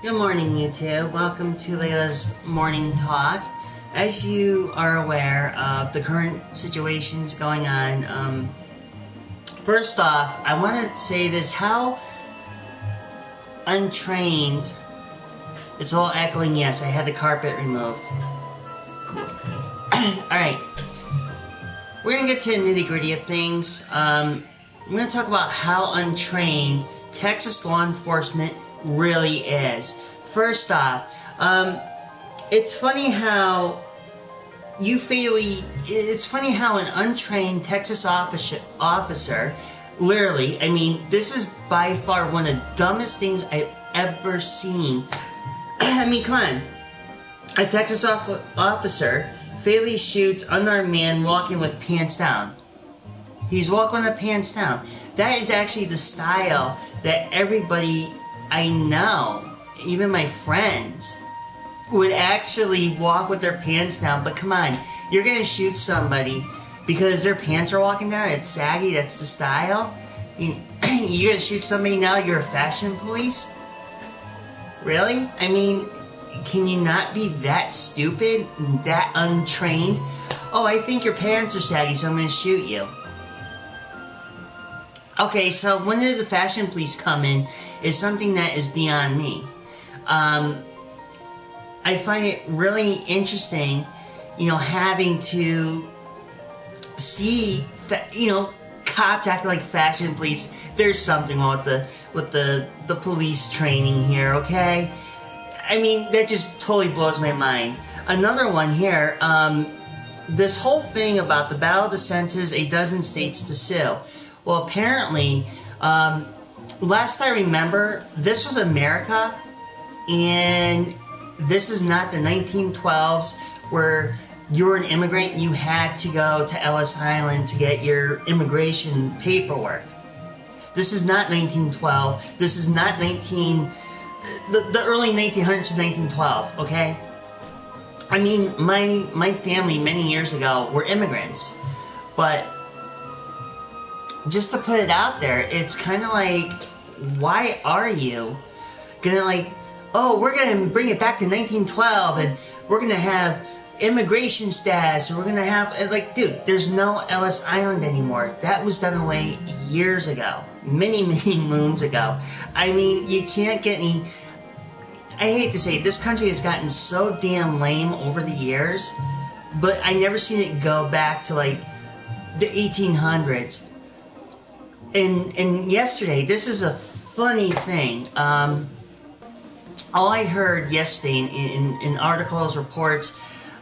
Good morning, YouTube. Welcome to Layla's Morning Talk. As you are aware of the current situations going on, first off, I want to say this, how untrained, it's all echoing, yes, I had the carpet removed. Alright, we're going to get to the nitty-gritty of things. I'm going to talk about how untrained Texas law enforcement really is. First off, it's funny how an untrained Texas officer, literally, I mean, this is by far one of the dumbest things I've ever seen. I mean, come on. A Texas officer fatally shoots unarmed man walking with pants down. He's walking with pants down. That is actually the style that everybody I know, even my friends, would actually walk with their pants down. But come on, you're gonna shoot somebody because their pants are walking down? It's saggy, that's the style? You're gonna shoot somebody now, you're a fashion police? Really? I mean, can you not be that stupid, that untrained? Oh, I think your pants are saggy, so I'm gonna shoot you. Okay, so when did the fashion police come in is something that is beyond me. I find it really interesting, having to see, cops acting like fashion police. There's something wrong with the police training here, okay? I mean, that just totally blows my mind. Another one here, this whole thing about the battle of the senses, a dozen states to sue. Well, apparently, last I remember, this was America, and this is not the 1912s where you were an immigrant and you had to go to Ellis Island to get your immigration paperwork. This is not 1912. This is not the early 1900s to 1912, okay? I mean, my family many years ago were immigrants, but just to put it out there, it's kind of like, why are you gonna oh, we're gonna bring it back to 1912 and we're gonna have immigration status, or we're gonna have, dude, there's no Ellis Island anymore. That was done away years ago. Many, many moons ago. I mean, you can't get any, I hate to say it, this country has gotten so damn lame over the years, but I never seen it go back to the 1800s. And yesterday, this is a funny thing. All I heard yesterday in articles, reports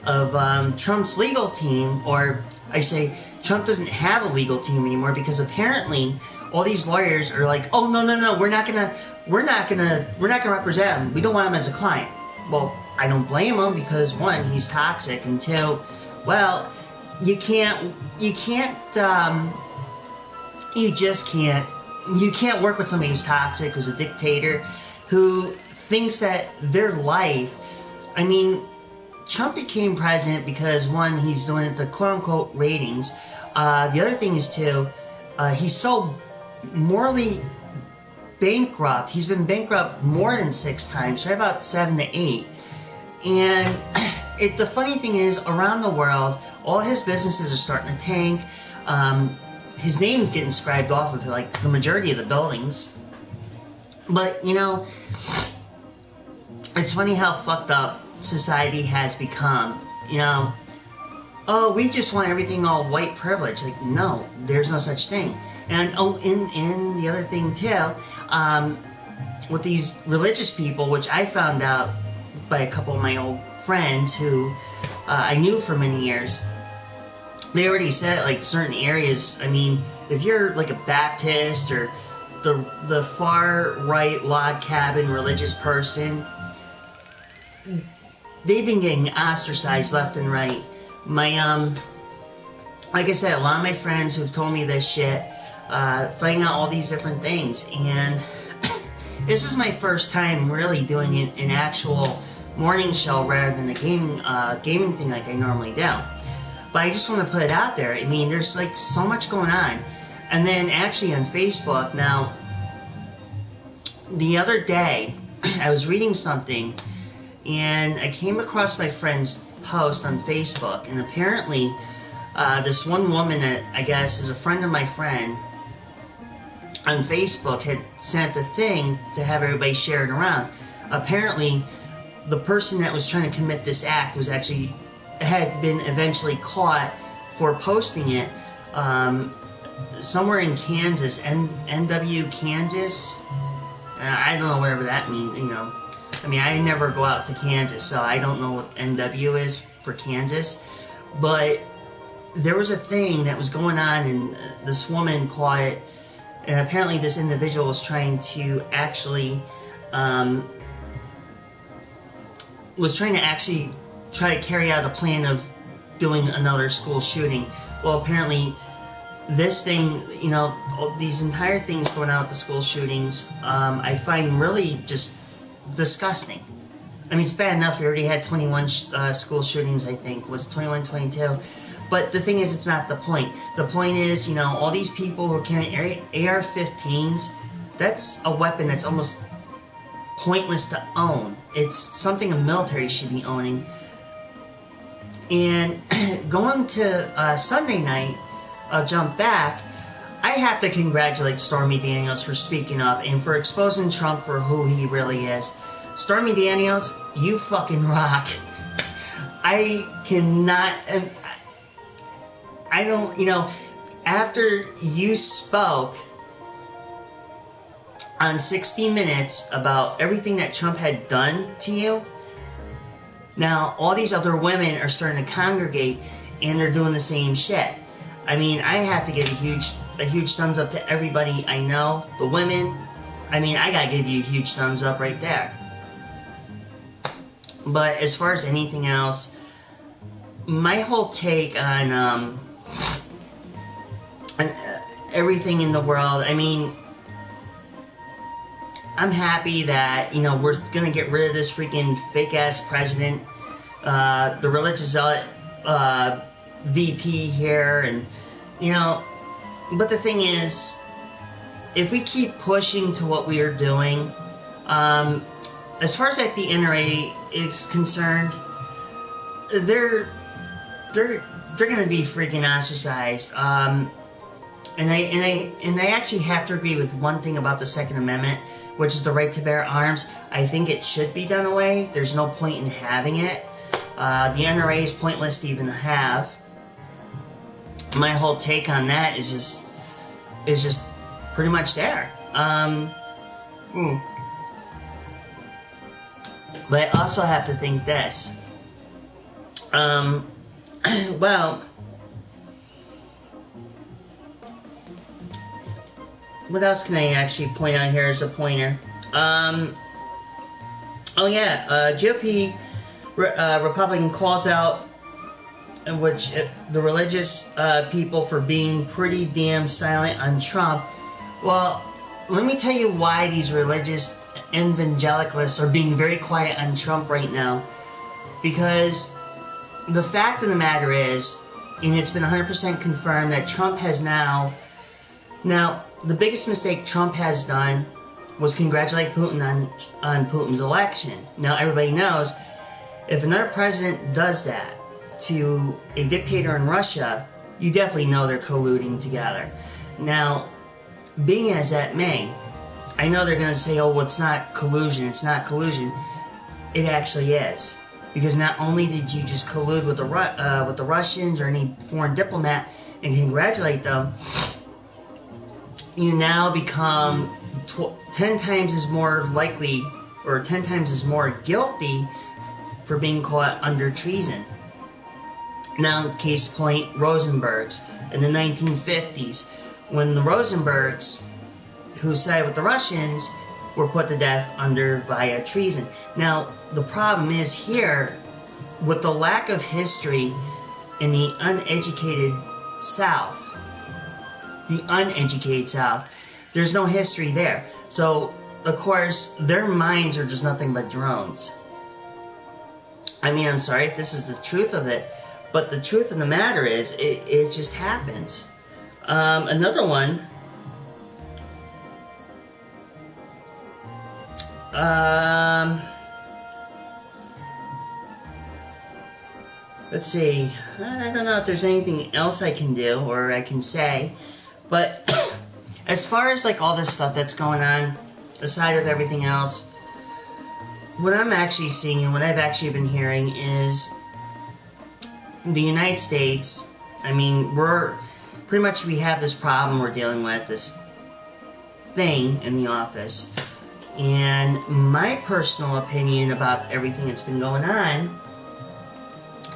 of Trump's legal team, or I say Trump doesn't have a legal team anymore because apparently all these lawyers are like, oh no, we're not gonna represent him. We don't want him as a client. Well, I don't blame him because one, he's toxic, and two, well, you can't work with somebody who's toxic, who's a dictator, who thinks that their life, I mean, Trump became president because one, he's doing it the quote-unquote ratings. The other thing is too, he's so morally bankrupt. He's been bankrupt more than 6 times, so about 7 to 8. And the funny thing is, around the world, all his businesses are starting to tank. His name's getting scribed off of the majority of the buildings. But, it's funny how fucked up society has become. Oh, we just want everything all white privilege. No, there's no such thing. And in the other thing too, with these religious people, which I found out by a couple of my old friends who I knew for many years, they already said certain areas, I mean, if you're a Baptist or the far right log cabin religious person, they've been getting ostracized left and right. Like I said, a lot of my friends who've told me this shit, finding out all these different things, and this is my first time really doing an actual morning show rather than a gaming thing like I normally do. But I just want to put it out there. I mean, there's so much going on. And then actually on Facebook, now, the other day, I was reading something, and I came across my friend's post on Facebook, and apparently this one woman that I guess is a friend of my friend on Facebook had sent a thing to have everybody share it around. Apparently, the person that was trying to commit this act was actually had been eventually caught for posting it somewhere in Kansas, NW Kansas. I don't know whatever that means. You know, I mean, I never go out to Kansas, so I don't know what NW is for Kansas. But there was a thing that was going on, and this woman caught it. And apparently this individual was trying to actually try to carry out a plan of doing another school shooting. Well, apparently this thing, you know, these entire things going on with the school shootings, I find really just disgusting. I mean, it's bad enough we already had 21 school shootings, I think. Was it 21, 22? But the thing is, it's not the point. The point is, you know, all these people who are carrying AR-15s, that's a weapon that's almost pointless to own. It's something a military should be owning. And going to Sunday night, I'll jump back, I have to congratulate Stormy Daniels for speaking up and for exposing Trump for who he really is. Stormy Daniels, you fucking rock. I cannot... I don't, you know, after you spoke on 60 Minutes about everything that Trump had done to you, now all these other women are starting to congregate and they're doing the same shit. I mean, I have to give a huge thumbs up to everybody I know, the women. I mean, I gotta give you a huge thumbs up right there. But as far as anything else, my whole take on everything in the world, I mean, I'm happy that, you know, we're gonna get rid of this freaking fake-ass president, the religious zealot VP here, and, you know, but the thing is, if we keep pushing to what we are doing, as far as like the NRA is concerned, they're gonna be freaking ostracized. And I actually have to agree with one thing about the Second Amendment, which is the right to bear arms. I think it should be done away. There's no point in having it. The NRA is pointless to even have. My whole take on that is just pretty much there. But I also have to think this. Well, what else can I actually point out here as a pointer? Oh yeah, GOP Republican calls out which the religious people for being pretty damn silent on Trump. Well, let me tell you why these religious evangelicalists are being very quiet on Trump right now. Because the fact of the matter is, and it's been 100% confirmed, that Trump has now, the biggest mistake Trump has done was congratulate Putin on Putin's election. Now, everybody knows, if another president does that to a dictator in Russia, you definitely know they're colluding together. Now, being as that may, I know they're going to say, oh, well, it's not collusion, it's not collusion. It actually is. Because not only did you just collude with the Russians or any foreign diplomat and congratulate them, you now become 10 times as more likely, or 10 times as more guilty for being caught under treason. Now, case point, Rosenbergs. In the 1950s, when the Rosenbergs, who sided with the Russians, were put to death via treason. Now, the problem is here, with the lack of history in the uneducated South, there's no history there. So, of course, their minds are just nothing but drones. I mean, I'm sorry if this is the truth of it, but the truth of the matter is, it just happens. Another one, Let's see. I don't know if there's anything else I can do or I can say, but as far as like all this stuff that's going on, aside of everything else, what I'm actually seeing and what I've actually been hearing is the United States. I mean, we have this problem we're dealing with, this thing in the office, and my personal opinion about everything that's been going on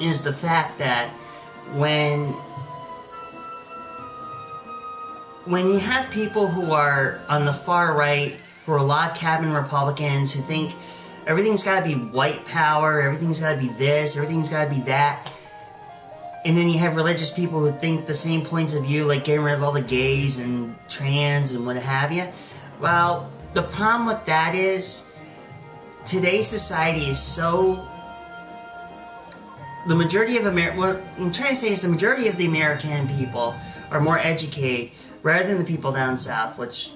is the fact that when you have people who are on the far right, who are log cabin Republicans, who think everything's got to be white power, everything's got to be this, everything's got to be that, and then you have religious people who think the same points of view, like getting rid of all the gays and trans and what have you. Well, the problem with that is today's society is so... The majority of what I'm trying to say is the majority of the American people are more educated rather than the people down south, which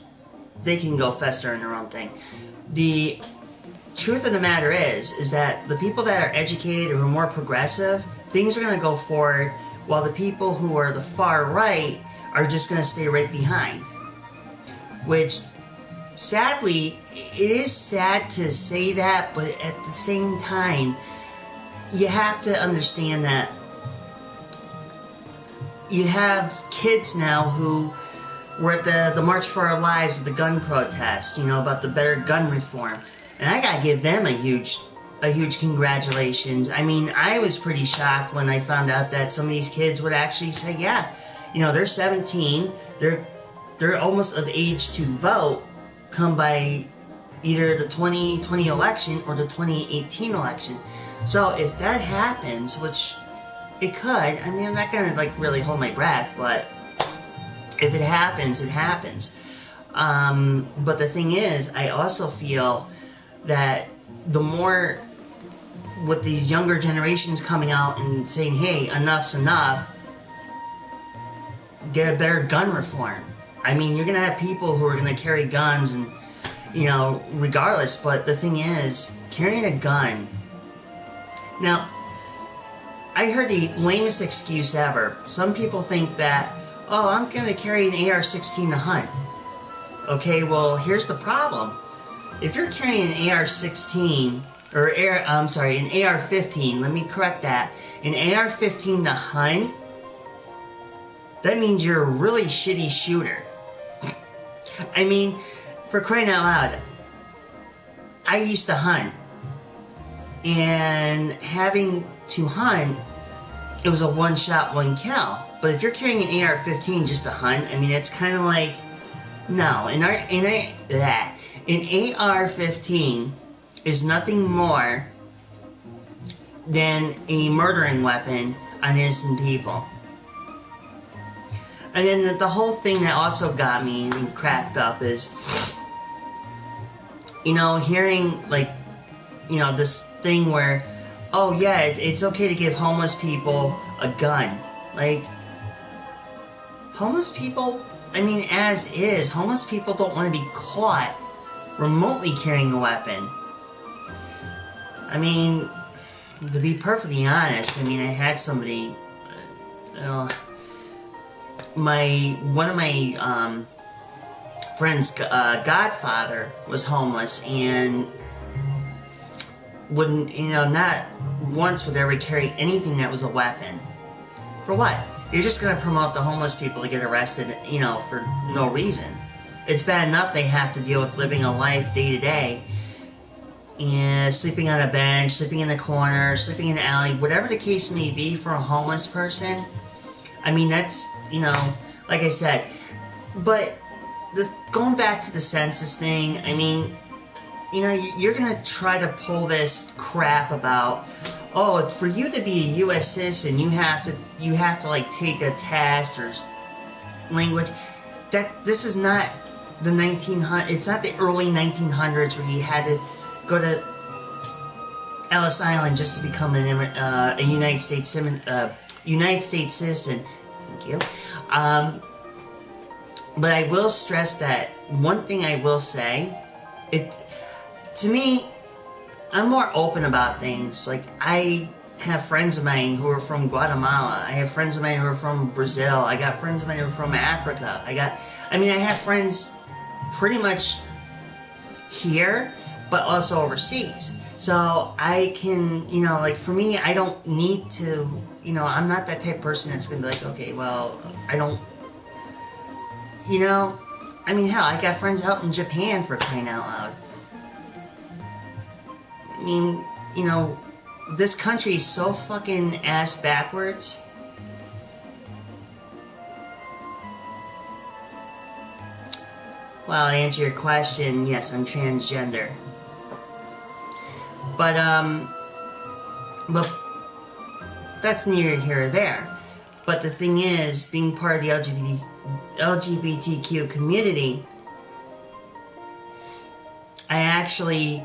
they can go fester in their own thing. The truth of the matter is that the people that are educated or who are more progressive, things are going to go forward, while the people who are the far right are just going to stay right behind. Which, sadly, it is sad to say that, but at the same time, you have to understand that you have kids now who were at the March for Our Lives, the gun protest, about the better gun reform. And I gotta give them a huge congratulations. I mean, I was pretty shocked when I found out that some of these kids would actually say, yeah, they're 17, they're almost of age to vote, come by either the 2020 election or the 2018 election. So if that happens, which it could, I mean, I'm not going to really hold my breath, but if it happens, it happens. But the thing is, I also feel that the more with these younger generations coming out and saying, hey, enough's enough, get a better gun reform. I mean, you're going to have people who are going to carry guns and, regardless, but the thing is, carrying a gun... Now, I heard the lamest excuse ever. Some people think that, oh, I'm going to carry an AR-16 to hunt. Okay, well, here's the problem. If you're carrying an AR-16, or an AR-15, let me correct that, an AR-15 to hunt, that means you're a really shitty shooter. I mean, for crying out loud, I used to hunt. And having to hunt, it was a one-shot, one-kill. But if you're carrying an AR-15 just to hunt, I mean, it's kind of like, no. An AR-15 is nothing more than a murdering weapon on innocent people. And then the whole thing that also got me and cracked up is, hearing, this thing where, oh yeah, it's okay to give homeless people a gun. Homeless people, I mean, as is, homeless people don't want to be caught remotely carrying a weapon. I mean, to be perfectly honest, I mean, I had somebody, one of my friend's godfather was homeless and wouldn't, not once would ever carry anything that was a weapon. For what? You're just going to promote the homeless people to get arrested, for no reason. It's bad enough they have to deal with living a life day to day, and sleeping on a bench, sleeping in a corner, sleeping in an alley, whatever the case may be for a homeless person. I mean, that's, like I said. But going back to the census thing, I mean, you're going to try to pull this crap about, oh, for you to be a U.S. citizen, you have to take a test or language. This is not the 1900s. It's not the early 1900s where you had to go to Ellis Island just to become a United States citizen. Thank you. But I will stress that one thing I will say, to me, I'm more open about things. Like, I have friends of mine who are from Guatemala. I have friends of mine who are from Brazil. I got friends of mine who are from Africa. I have friends pretty much here, but also overseas. So I can, like, for me, I don't need to, I'm not that type of person that's going to be like, okay, well, I don't, hell, I got friends out in Japan, for crying out loud. I mean, this country is so fucking ass backwards. Well, to answer your question, yes, I'm transgender. But that's neither here or there. But the thing is, being part of the LGBTQ community, I actually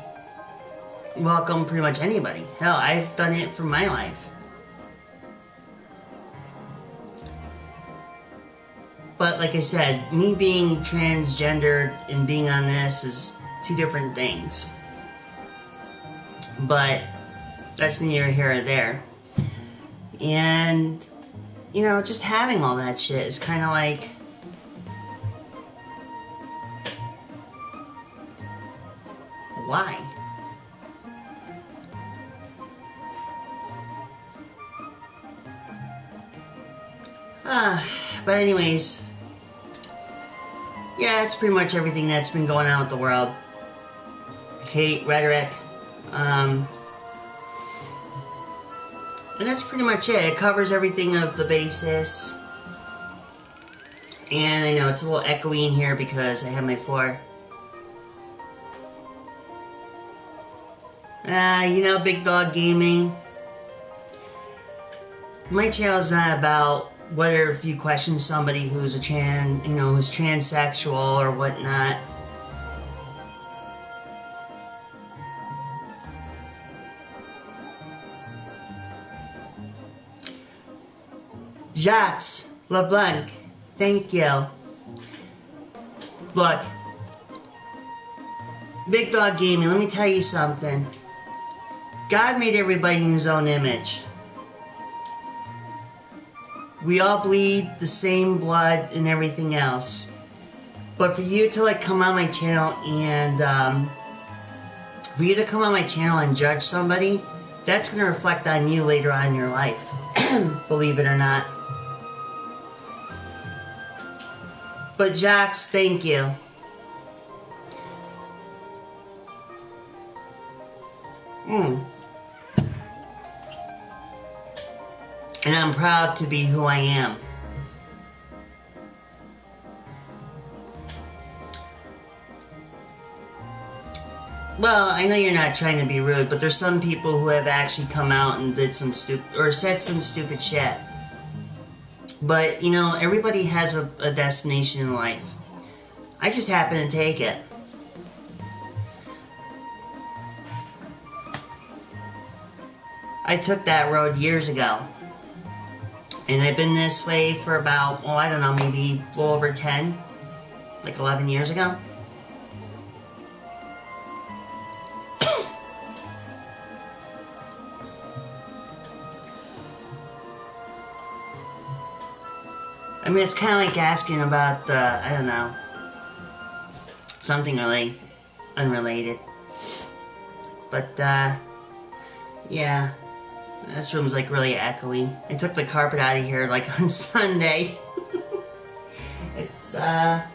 welcome pretty much anybody. Hell, I've done it for my life. But like I said, me being transgendered and being on this is two different things. But that's neither here or there. And, just having all that shit is kind of like, why? But anyways, yeah, that's pretty much everything that's been going on with the world. Hate, rhetoric, and that's pretty much it. It covers everything of the basis. And I know it's a little echoey in here because I have my floor. Big Dog Gaming. My channel's not about whether if you question somebody who's who's transsexual or whatnot. Jacques LeBlanc, thank you. Look, Big Dog Gaming, let me tell you something. God made everybody in his own image. We all bleed the same blood and everything else. But for you to come on my channel and judge somebody, that's going to reflect on you later on in your life. Believe it or not. But Jacques, thank you. And I'm proud to be who I am. Well, I know you're not trying to be rude, but there's some people who have actually come out and said some stupid shit. But, everybody has a destination in life. I just happen to take it. I took that road years ago. And I've been this way for about, I don't know, maybe a little over 10, like 11 years ago. I mean, it's kind of like asking about, I don't know, something really unrelated. But, yeah. This room's really echoey. I took the carpet out of here on Sunday. It's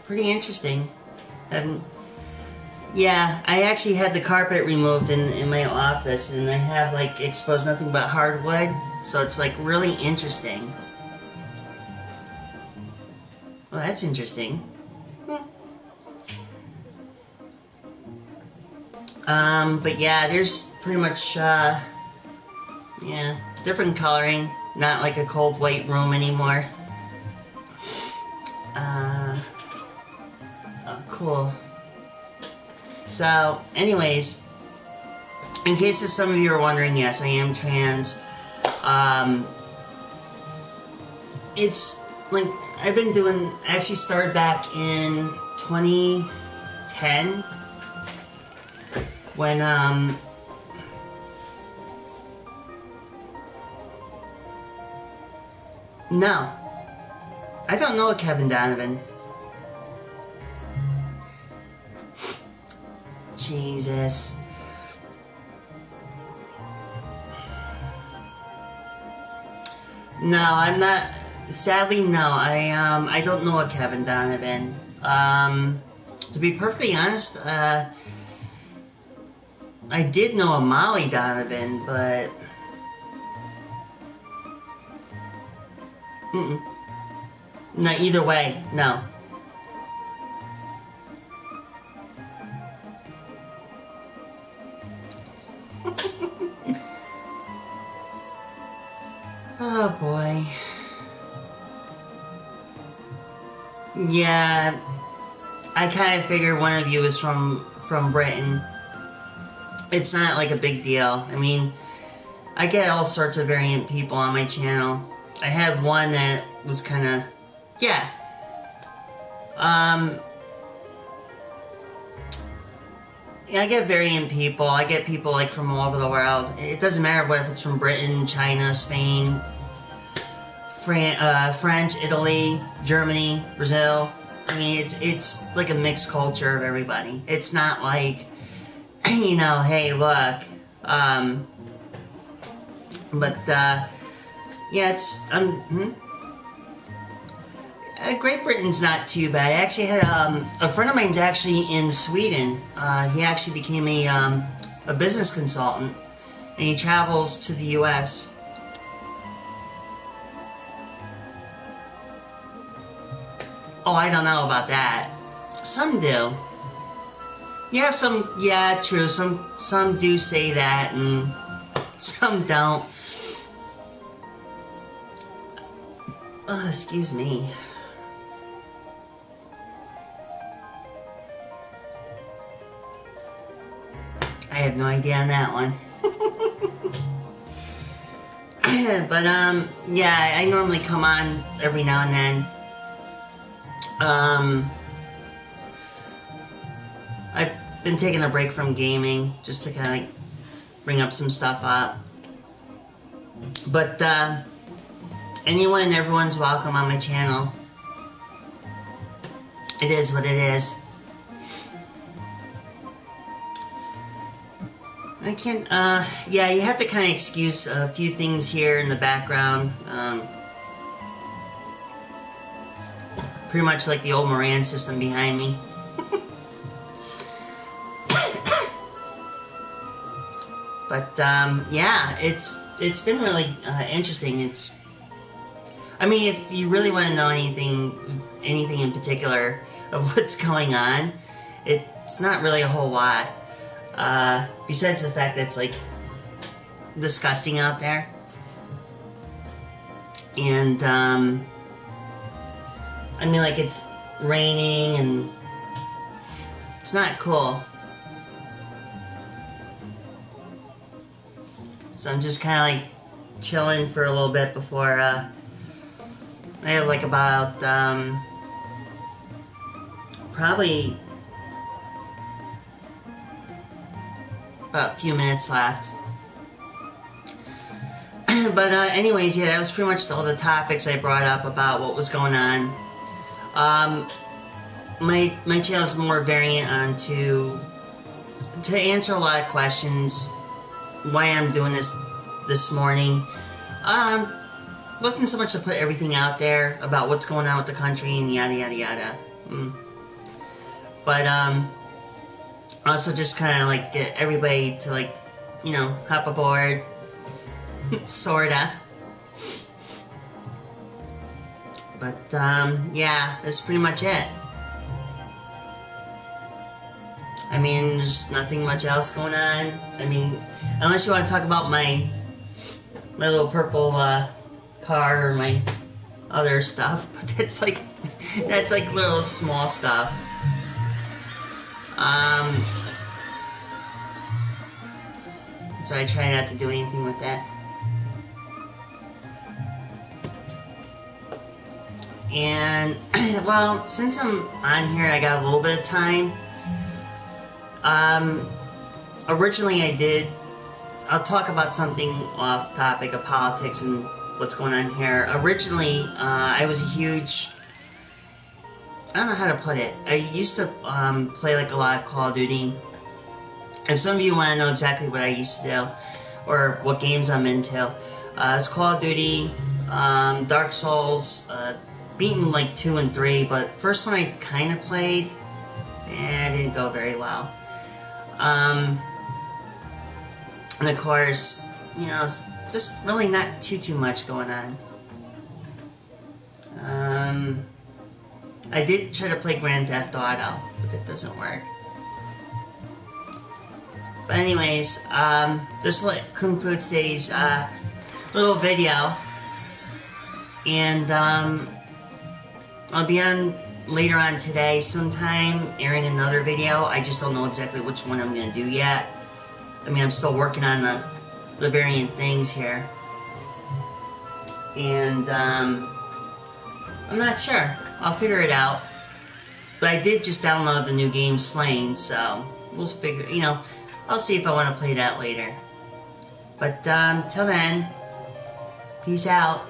pretty interesting. Yeah, I actually had the carpet removed in my office, and I have exposed nothing but hardwood, so it's really interesting. Well, that's interesting. But yeah, there's pretty much yeah, different coloring, not like a cold white room anymore. Oh, cool. So, anyways, in case some of you are wondering, yes, I am trans. It's I actually started back in 2010. when, no. I don't know a Kevin Donovan. Jesus. No, I'm not. Sadly, no. I don't know a Kevin Donovan. To be perfectly honest, I did know a Molly Donovan, but no. Either way, no. Oh boy. Yeah, I kind of figured one of you is from Britain. It's not like a big deal. I mean, I get all sorts of variant people on my channel. I had one that was kind of, yeah. Yeah, I get variant people. I get people like from all over the world. It doesn't matter what if it's from Britain, China, Spain, French, Italy, Germany, Brazil. I mean, it's like a mixed culture of everybody. It's not like, you know, hey, look. Yeah, it's Great Britain's not too bad. I actually had a friend of mine's actually in Sweden. He actually became a business consultant, and he travels to the U.S. Oh, I don't know about that. Some do. Yeah, some. Yeah, true. Some do say that, and some don't. Oh, excuse me. I have no idea on that one. But yeah, I normally come on every now and then. I've been taking a break from gaming just to kind of like bring up some stuff up. But anyone and everyone's welcome on my channel. It is what it is. I can't, yeah, you have to kind of excuse a few things here in the background. Pretty much like the old Moran system behind me. But, yeah, it's been really interesting. I mean, if you really want to know anything in particular of what's going on, it's not really a whole lot. Besides the fact that it's like disgusting out there, and I mean, like, it's raining and it's not cool. So I'm just kind of like chilling for a little bit before I have like about probably about a few minutes left. But anyways, yeah, that was pretty much all the topics I brought up about what was going on. My channel is more variant on to answer a lot of questions. Why I'm doing this morning. Wasn't so much to put everything out there about what's going on with the country and yada yada yada. But also just kind of like get everybody to, like, you know, hop aboard, sorta. But yeah, that's pretty much it. I mean, there's nothing much else going on. I mean, unless you want to talk about my little purple car or my other stuff, but that's like little small stuff. So I try not to do anything with that. And well, since I'm on here, I got a little bit of time. originally I'll talk about something off topic of politics and what's going on here. Originally, I was a huge, I don't know how to put it. I used to play like a lot of Call of Duty. And some of you want to know exactly what I used to do, or what games I'm into. It's Call of Duty, Dark Souls, beaten like 2 and 3, but first one I kind of played, it didn't go very well. And of course, you know, it's just really not too much going on. I did try to play Grand Theft Auto, but it doesn't work. But anyways, this will conclude today's little video, and I'll be on later on today sometime airing another video. I just don't know exactly which one I'm going to do yet. I mean, I'm still working on the variant things here, and I'm not sure. I'll figure it out. But I did just download the new game Slain, so we'll figure, you know, I'll see if I want to play that later. But till then, peace out.